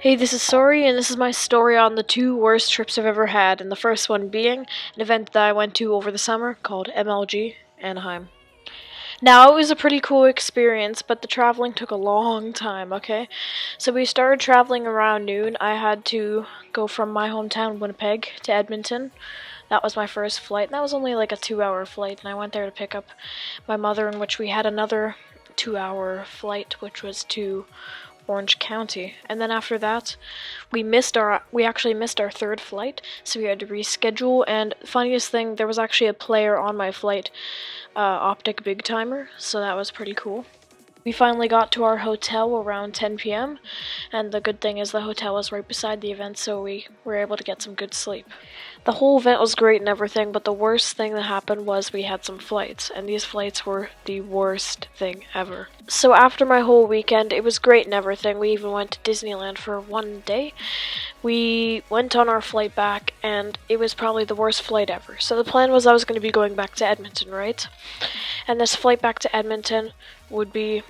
Hey, this is Sori, and this is my story on the two worst trips I've ever had, and the first one being an event that I went to over the summer called MLG Anaheim. Now, it was a pretty cool experience, but the traveling took a long time, okay? So we started traveling around noon. I had to go from my hometown, Winnipeg, to Edmonton. That was my first flight, and that was only like a 2 hour flight, and I went there to pick up my mother, in which we had another 2 hour flight, which was to Orange County. And then after that, we actually missed our third flight, so we had to reschedule. And funniest thing, there was actually a player on my flight, Optic Big Timer, so that was pretty cool. We finally got to our hotel around 10 p.m., and the good thing is the hotel was right beside the event, so we were able to get some good sleep. The whole event was great and everything, but the worst thing that happened was we had some flights, and these flights were the worst thing ever. So after my whole weekend, it was great and everything. We even went to Disneyland for one day. We went on our flight back, and it was probably the worst flight ever. So the plan was I was going to be going back to Edmonton, right? And this flight back to Edmonton would be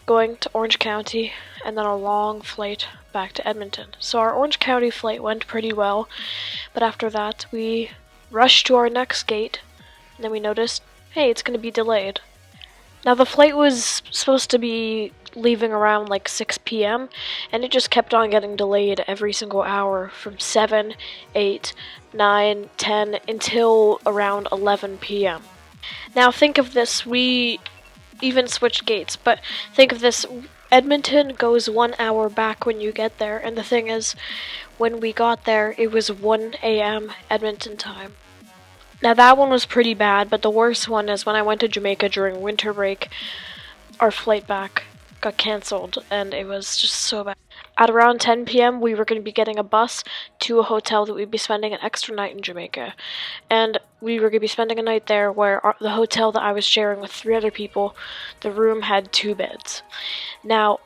going to Orange County and then a long flight back to Edmonton. So our Orange County flight went pretty well, but after that we rushed to our next gate, and then we noticed, hey, it's going to be delayed. Now the flight was supposed to be leaving around like 6 p.m. and it just kept on getting delayed every single hour from 7, 8, 9, 10 until around 11 p.m. Now think of this, we even switched gates, but think of this, Edmonton goes 1 hour back when you get there, and the thing is, when we got there, it was 1 a.m. Edmonton time. Now that one was pretty bad, but the worst one is when I went to Jamaica during winter break, our flight back got cancelled, and it was just so bad. At around 10 p.m., we were going to be getting a bus to a hotel that we'd be spending an extra night in Jamaica. And we were going to be spending a night there where the hotel that I was sharing with 3 other people, the room had 2 beds. Now,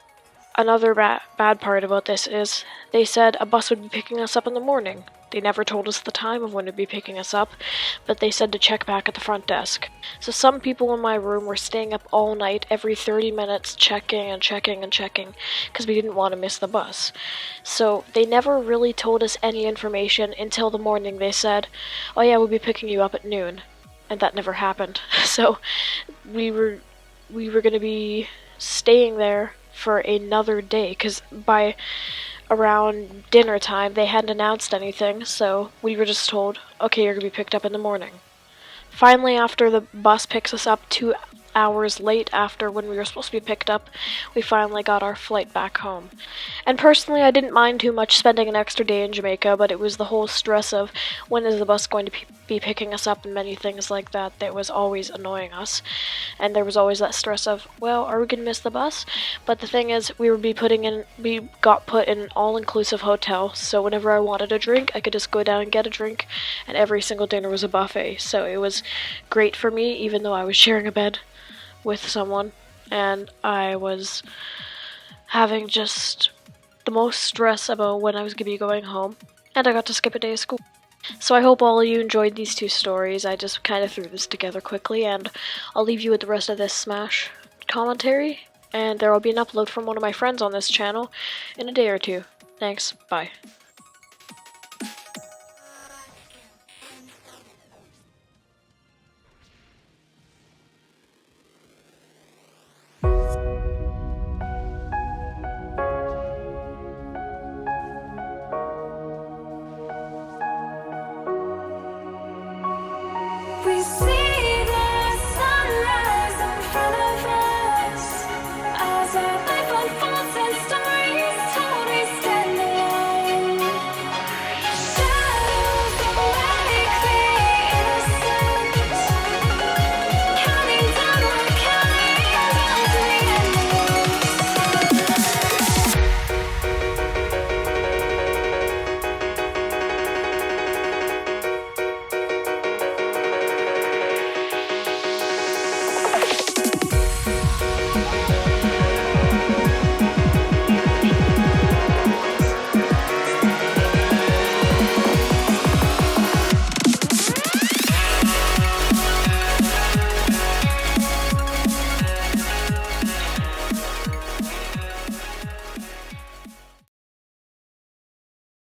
another bad part about this is they said a bus would be picking us up in the morning. They never told us the time of when it would be picking us up, but they said to check back at the front desk. So some people in my room were staying up all night, every 30 minutes, checking and checking and checking, because we didn't want to miss the bus. So they never really told us any information until the morning. They said, oh yeah, we'll be picking you up at noon. And that never happened. So we were going to be staying there for another day, because by around dinner time they hadn't announced anything, so we were just told, okay, you're gonna be picked up in the morning. Finally, after the bus picks us up 2 hours late after when we were supposed to be picked up, we finally got our flight back home. And personally, I didn't mind too much spending an extra day in Jamaica, but it was the whole stress of when is the bus going to be picking us up and many things like that that was always annoying us. And there was always that stress of, well, are we going to miss the bus? But the thing is, we got put in an all-inclusive hotel, so whenever I wanted a drink, I could just go down and get a drink, and every single dinner was a buffet, so it was great for me, even though I was sharing a bed with someone, and I was having just the most stress about when I was going to be going home, and I got to skip a day of school. So I hope all of you enjoyed these 2 stories. I just kind of threw this together quickly, and I'll leave you with the rest of this Smash commentary, and there will be an upload from one of my friends on this channel in a day or 2. Thanks, bye. We see the sunrise in front of us as our life unfolds.